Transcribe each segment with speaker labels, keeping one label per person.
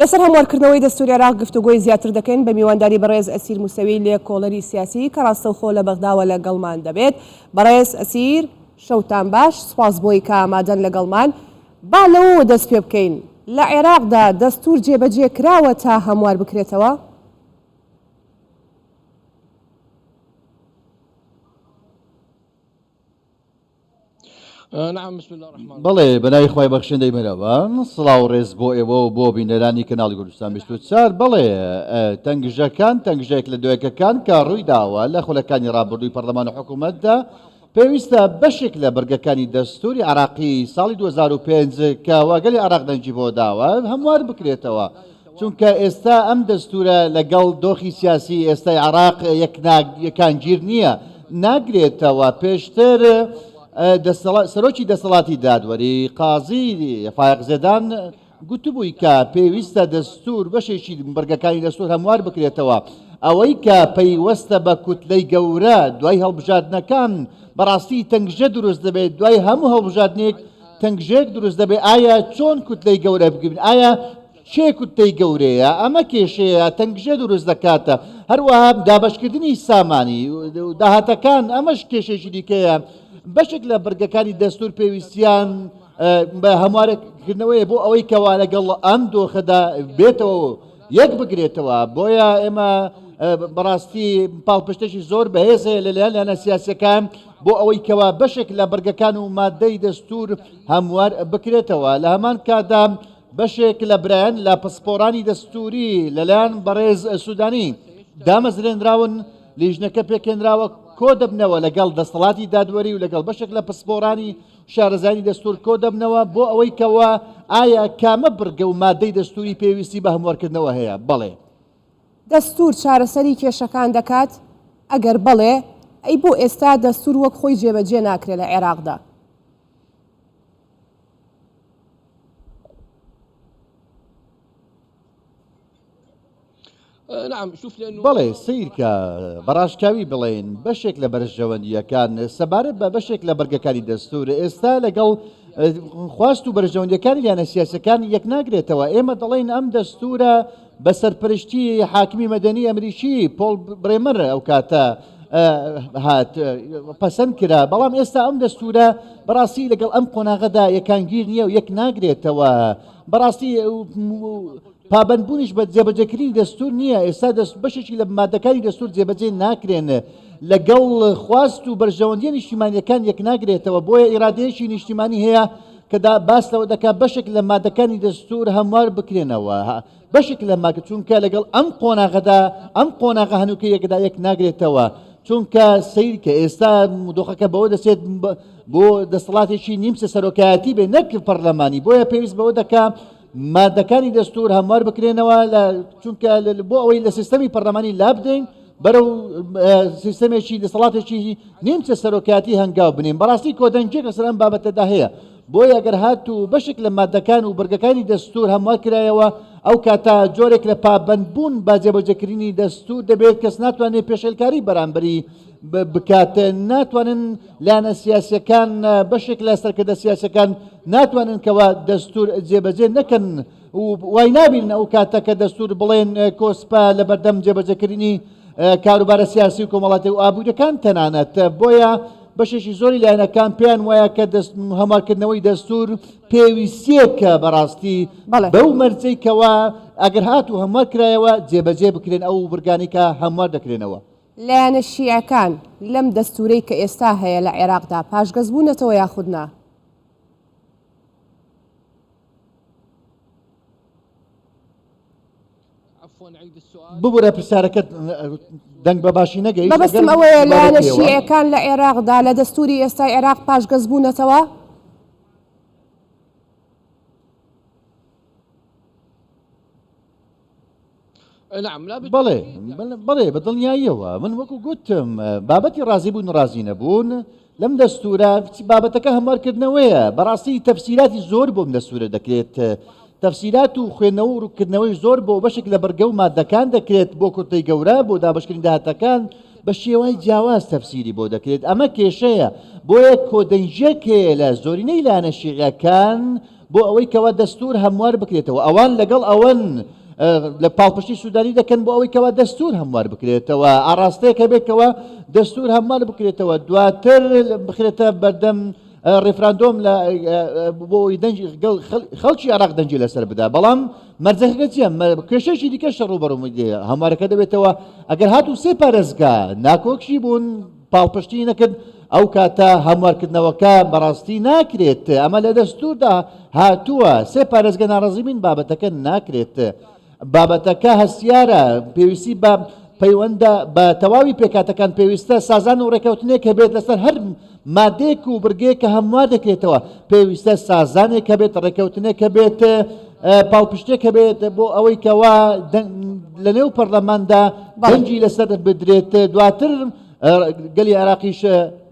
Speaker 1: لەسەر هەموارکردنەوەی دەستوری عێراق گفتوگۆی زیاتر دەکەین بە میوانداری بەڕێز ئەسیر موسەوی لێکۆڵەری سیاسی کە ڕاستەوخۆ لە بەغداوە لەگەڵمان دەبێت. بەڕێز ئەسیر شەوتان باش، سوپاس بۆی کە ئامادەن لەگەڵمان. با لەوە دەست پێ بکەین، لە عێراقدا دەستور جێبەجێ کراوە تا هەموار بکرێتەوە؟
Speaker 2: بەڵێ بەلای خی بەخشندەی مەرەوان سڵاو ڕێز بۆ ئێوە و بۆ بینەرانی کەناڵی کوردستان 24 بڵێ تەنگژەکان تەنگژەیەک لە دوێکەکان کە ڕووی داوە لە خولەکانی ڕابردووی پەرلەمان و حکوومەتدا پێویستە بەشێک لە بەرگەکانی دەستوری عراقی ساڵی 2005 کە واگەلی عراق دەنجی بۆ داوە هەموار بکرێتەوە، چونکە ئێستا ئەم دەستورە لەگەڵ دۆخی سیاسی ئێستای عراق یەکانگیر نییە، ناگرێتەوە. پێشتر سەرۆکی دەسەڵاتی دادوەری قازی فایق زێدان گوتبووی کە پێویستە دەستور بەشێکی بەرگەکانی دەستور هەموار بکرێتەوە. ئەوەی کە پەیوەستە بە کوتلەی گەورە دوای هەڵبژاردنەکان بەڕاستی تەنگژە دروست دەبێت، دوای هەموو هەڵبژاردنێک تەنگژەیەک دروست دەبێت. ئایا چۆن کوتلەی گەورە بگرین؟ ئایا چێ کوتلەی گەورەیە؟ ئەمە کێشەیە تەنگژە دروست دەکاتە. هەروەها دابەشکردنی سامانی داهاتەکان ئەمەش کێشێکی دیکەیە. بەشێک لە بەرگەکانی دەستور پێویستیان بە هەموارکردنەوەی بۆ ئەوەی کەوا لەگەڵ ئەم دۆخەدا بێتەوە یەک بگرێتەوە. بۆیە ئێمە بەڕاستی پاڵپشتێکی زۆر بەهێزەیە لەلایەن سیاسەکان بۆ ئەوەی کەوا بەشێک لە بەرگەکان و مادەی دەستور هەموار بکرێتەوە. لە هەمان کادا بەشێک لە برایەن لە پسپۆرانی دەستوری لەلایەن بەڕێز سوودانی دامەزرێنراون، لیژنەکە پێکێنراوە کۆ دەبنەوە لەگەڵ دەسەڵاتی دادوەری و لەگەڵ بەشێک لە پسپۆرانی شارەزانی دەستور کۆ دەبنەوە بۆ ئەوەی کەوە ئایا کامە بڕگە و مادەی دەستوری پێویستی بە هەموارکردنەوە هەیە. بەڵێ
Speaker 1: دەستور چارەسەری کێشەکان دەکات؟ ئەگەر بەڵێ ئەی بۆ ئێستا دەستور وەک خۆی جێبەجێ ناکرێت لە عێراقدا؟
Speaker 2: بەڵێ سیرکە بەڕاشکاوی بڵێن بەشێک لە بەرژەوەندیەکان سەبارەت بە بەشێک لە بەرگەکانی دەستور ئێستا لەگەڵ خواست و بەرژەوەندیەکانی یانە سیاسەکان یەک ناگرێتەوە. ئێمە دەڵێن ئەم دەستورە بە سەرپەرشتی حاکمی مەدەنی ئەمریکی پۆل برێمەر ئەو کاتە هات پەسەند کرا، بەڵام ئێستا ئەم دەستورە بەڕاستی لەگەڵ ئەم قۆناغەدا یەکانگیر نییە و یەک ناگرێتەوە. بەڕاستی پابندبوونیش بە جێبەجێکردنی دەستور نییە. ئێستا بەشێکی لە مادەکانی دەستور جێبەجێ ناکرێن، لەگەڵ خواست و بەرژەوەندیە نیشتیمانیەکان یەک ناگرێتەوە. بۆیە ئێرادەیەکی نیشتیمانی هەیە کە باس لەوە دەکات بەشێک لە مادەکانی دەستور هەموار بکرێنەوە، بەشێک لە ماکە، چونکە لەگەڵ ئەم قۆناغەدا ئەم قۆناغە هەنووکە یەکدا یەک ناگرێتەوە. چونکە سیر کە ئێستا دۆخەکە بەوە دەسێت بۆ دەسەڵاتێکی نیمچە سەرۆکایەتی بێ نەک پەرلەمانی. بۆیە پێویست بەوە دەکات مادەکانی دەستور هەموار بکرێنەوە، چونکە بۆ ئەوەی لە سیستەمی پەرلەمانی لابدەین بەرەو سیستەمێکی دەسەڵاتێکی نیمچە سەرۆکایەتی هەنگاو بنین. بەڕاستی کۆدەنجێک لەسەر ئەم بابەتەدا هەیە. بۆیە ئەگەر هات و بەشێک لە مادەکان و بەرگەکانی دەستور هەموار کرایەوە ئەو کاتە جۆرێک لە پابندبوون با جێبەجێکردنی دەستور دەبێت. کەس ناتوانێت پێشێلکاری بەرامبەری بکاتە، ناتوانن لایەنە سیاسیەکان بەشێک لە سەرکردە سیاسەکان ناتوانن کەوا دەستور جێبەجێ نەکەن و وای نابین ئەو کاتە کە دەستور بڵێن کۆسپا لە بەردەم جێبەجێکردنی کاروبارە سیاسی و کۆمەڵاتی و ئابوووریەکان تەنانەت. بۆیە بەشێکی زۆری لایەنەکان پێیان وایە کە هەموارکردنەوەی دەستور پێویستیەکە بەڕاستی بەو مەرجەی کەوا ئەگەر هات و هەموار کرایەوە جێبەجێ بکرێن ئەو بورگانی کە هەموار دەکرێنەوە.
Speaker 1: لایەنە شیعەکان لەم دەستورەی کە ئێستا هەیە لە عێراقدا پاشگەز بوونەتەوە یاخودنا؟
Speaker 2: ببوورە پرسیارەکەت دەنگ بە باشی نەگەیت.
Speaker 1: بەبەستم ئەوەیە لایەنە شیعەکان لە عێراقدا لە دەستوری ئێستای عێراق پاشگەز بوونەتەوە؟
Speaker 2: بەڵێ بە دڵنیاییەوە من وەکو گوتم بابەتی ڕازی بوون ڕازی نەبوون لەم دەستورە بابەتەکە هەموارکردنەوەیە. بەڕاستی تەفسیراتی زۆر بۆم دەستورە دەکرێت، تەفسیرات و خوێندنەوە و ڕووکردنەوەی زۆر بۆ بەشێک لە بەرگە و مادەکان دەکرێت بۆ کورتەی گەورە بۆ دابشکردنی داهاتەکان بە شێوای جیاواز تەفسیری بۆ دەکرێت. ئەمە کێشەیە. بۆیە کۆدەنجێک هەیە لە زۆرینەی لایەنە شیعەکان بۆ ئەوەی کەوا دەستور هەموار بکرێتەوە ئەوان لەگەڵ ئەوەن لە پاڵپشتی سوودانی دەکەن بۆ ئەوەی کەوا دەستور هەموار بکرێتەوە ئاڕاستەیەکە بێتەوە دەستور هەموار بکرێتەوە دواتر بخرێتە بەردەم ڕێفراندۆم لە بۆی دەنجی خەڵکی عێراق دەنجی لەسەر بدا بەڵام مەرجەکە چییە کێشەیەکی دیکەش ڕوبەڕووی هەموارەکە دەبێتەوە ئەگەر هاتوو سێ پارێزگا ناکۆکشی بوون پاڵپشتی نەکرد ئەو کاتە هەموارکردنەوەکە بەڕاستی ناکرێت ئەمە لە دەستوردا هاتووە سێ پارێزگە ناڕەزیبین بابەتەکە ناکرێت بابەتەکە هەستیارە پێویستی بە پەیوەندە بە تەواوی پێکاتەکان پێویستە سازان و ڕێکەوتنێک کە بێت لەسەر هەر مادێک و برگەیەک کە هەموار دەکرێتەوە پێویستە سازانێک کە بێت ڕێکەوتنێک کە بێت پاڵپشتێک کە بێت بۆ ئەوەی کەوا لە نێو پەرلەماندا دەنجی لەسەر بدرێت دواتر گەلی عێراقیش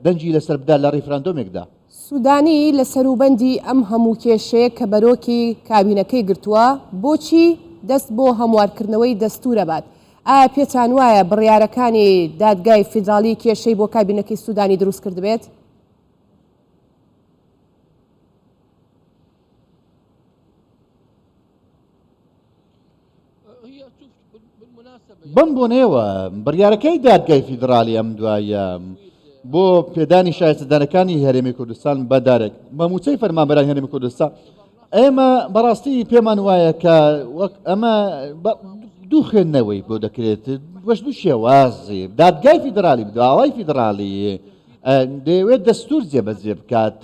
Speaker 2: دەنجی لەسەر بدا لە ڕیفراندۆمێکدا
Speaker 1: سوودانی لە سەروبەندی ئەم هەموو کێشەیە کە بەرۆکی کابینەکەی گرتووە بۆچی دەست بۆ هەموارکردنەوەی دەستورە بات ئایا پێتان وایە بڕیارەکانی دادگای فیدراڵی کێشەی بۆ کابینەکەی سوودانی دروست کرد بێت؟
Speaker 2: بم بۆنێوە بڕیارەکەی دادگای فیدراڵی ئەم دوایە بۆ پێدانی شایستەدانەکانی هەرێمی کوردستان بەدارێک بە موچەی فەرمانبەرانی هەرێمی کوردستان ئێمە بەڕاستی پێمان وایە کە ئەمە دوو خوێندنەوەی بۆ دەکرێت وەش دوو شێوازی دادگای فیدراڵی داوای فیدراڵی دەیەوێت دەستور جێبەجێ بکات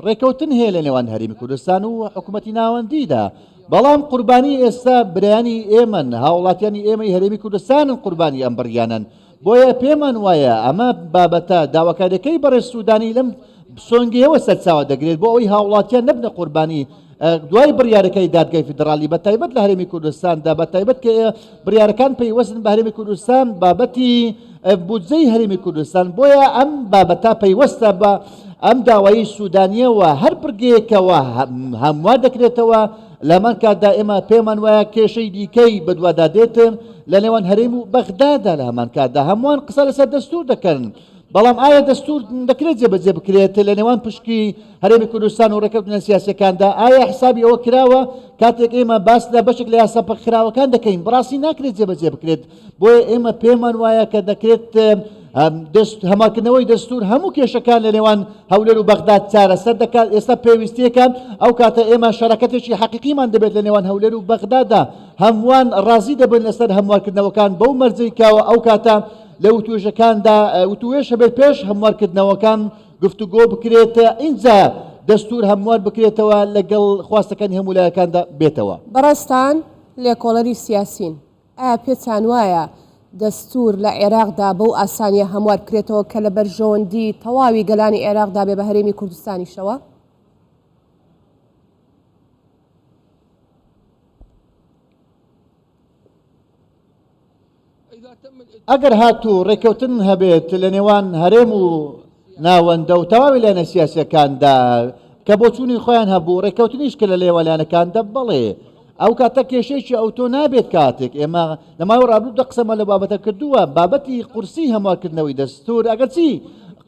Speaker 2: ڕێکەوتن هەیە لە نێوان هەرێمی کوردستان و حکوومەتی ناوەندیدا بەڵام قوربانی ئێستا برایانی ئێمن هاوڵاتیانی ئێمەی هەرێمی کوردستانن قوربانی ئەم بڕیانن بۆیە پێمان وایە ئەمە بابەتە داواکاریەکەی بەڕێز سوودانی لەم سۆنگەیەوە سەرچاوە دەگرێت بۆ ئەوەی هاوڵاتیان نەبنە قوربانی دوای بڕیارەکەی دادگای فیدراڵی بە تایبەت لە هەرێمی کوردستاندا بە تایبەت کە بڕیارەکان پەیوەستن بە هەرێمی کوردستان بابەتی بودجەی هەرێمی کوردستان بۆیە ئەم بابەتە پەیوەستە بە ئەم داوایی سوودانیەوە هەر بڕگەیەکەوە هەموار دەکرێتەوە لەمان کاتدا ئێمە پێمان وایە کێشەی دیکەی بەدوادادێت لە نێوان هەرێم و بەغدادا لە هەمان کاتدا هەمووان قسە لەسەر دەستور دەکەن بەڵام ئایا دەستور دەکرێت جێبەجێ بکرێت لە نێوان پشکی هەرێمی کوردستان و ڕێکەوتنە سیاسیەکاندا ئایا حسابی ئەوە کراوە کاتێک ئێمە باس لە بەشێک لە یاسا پەخراوەکان دەکەین بڕاستی ناکرێت جێبەجێ بکرێت بۆیە ئێمە پێمان وایە کە دەکرێت هەماکردنەوەی دەستور هەموو کێشەکان لە نێوان هەولێر و بەغداد چارەسەر دەکات ئێستا پێویستیەکان ئەو کاتە ئێمە شەراکەتێکی حەقیقیمان دەبێت لە نێوان هەولێر و بەغدادا هەمووان ڕازی دەبن لەسەر هەموارکردنەوەکان بەو مەرجەی کاوە ئەو کاتە لە وتوێژەکاندا وتوێژە بێت پێش هەموارکردنەوەکان گفتوگۆ بکرێت اینجا دەستور هەموار بکرێتەوە لەگەڵ خواستەکانی هەموو لایەکاندا بێتەوە
Speaker 1: بەڕێستان لێکۆڵەری سیاسین ئایا پێتان وایە دەستور لە عێراقدا بەو ئاسانیە هەموار کرێتەوە کە لە بەرژەوەندی تەواوی گەلانی عێراقدا بێ بە هەرێمی کوردستانیشەوە؟
Speaker 2: ئەگەر هاتوو ڕێکەوتن هەبێت لە نێوان هەرێم و ناوەندە و تەواوی لایەنە سیاسیەکاندا کە بۆ چوونی خۆیان هەبوو ڕێکەوتنیش کە لە لێوەلایەنەکاندا بڵێ ئەو کاتە کێشەیەکی ئەوتۆ نابێت کاتێک ئێمە لەماوە ڕابردوو دە قسەمە لە بابەتە کردووە بابەتی قورسی هەموارکردنەوەی دەستور ئەگەر چی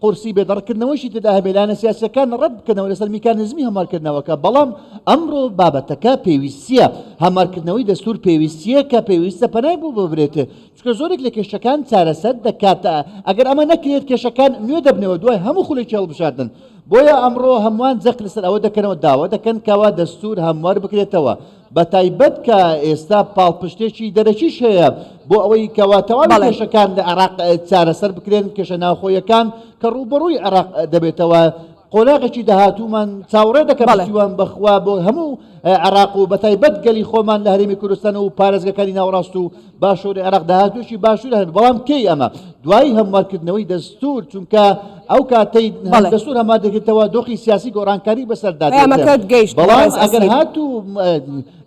Speaker 2: قورسی بێدەڕکردنەوەیشی تدا هەبێت لایەنە سیاسیەکان ڕەت بکەنەوە لەسەر میکانیزمی هەموارکردنەوەکە بەڵام ئەمڕۆ بابەتەکە پێویستیە هەموارکردنەوەی دەستور پێویستیە کە پێویستە پەنای بوو ببرێت چونکە زۆرێک لە کێشەکان چارەسەر دەکاتە ئەگەر ئەمە نەکرێت کێشەکان نوێ دەبنەوە دوای هەموو خولێکی هەڵبژاردن بۆیە ئەمڕۆ هەمووان جەق لەسەر ئەوە دەکەنەوە داوا دەکەن کەوا دەستور هەموار بکرێتەوە بە تایبەت کە ئێستا پاڵپشتێکی دەرەکیش هەیە بۆ ئەوەی کەواتەوە کێشەکان لە عێراق چارەسەر بکرێن کێشە ناوخۆیەکان کە ڕوبەڕووی عێراق دەبێتەوە قۆلاغێکی داهاتوومان چاوەڕێ دەکەن بەسیوان بەخوا بۆ هەموو عێراق و بە تایبەت گەلی خۆمان لە هەرێمی کوردستان و پارێزگەکانی ناوەڕاست و باشووری عێراق داهاتووشی باشوور هەن بەڵام کەی ئەمە دوای هەموارکردنەوەی دەستور چونکە ئەو کاتەی دەستور هەموار دەکرێتەوە دۆخی سیاسی گۆڕانکاری بەسەردا بەڵام ئەگەر هاتوو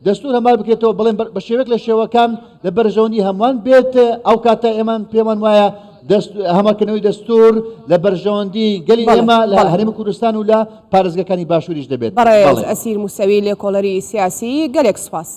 Speaker 2: دەستور هەموار بکرێتەوە بڵێن بە شێوەیەک لە شێوەکان لە بەرژەوەندی هەمووان بێت ئەو کاتە ئێمە پێمان وایە هەماکردنەوەی دەستور لە بەرژەوەندی گەلی ئێمە لە هەرێمی کوردستان و لە پارێزگەکانی باشووریش دەبێت.
Speaker 1: بەڕێز ئەسیر موسەوی لێکۆڵەری سیاسی گەلێک سوپاس.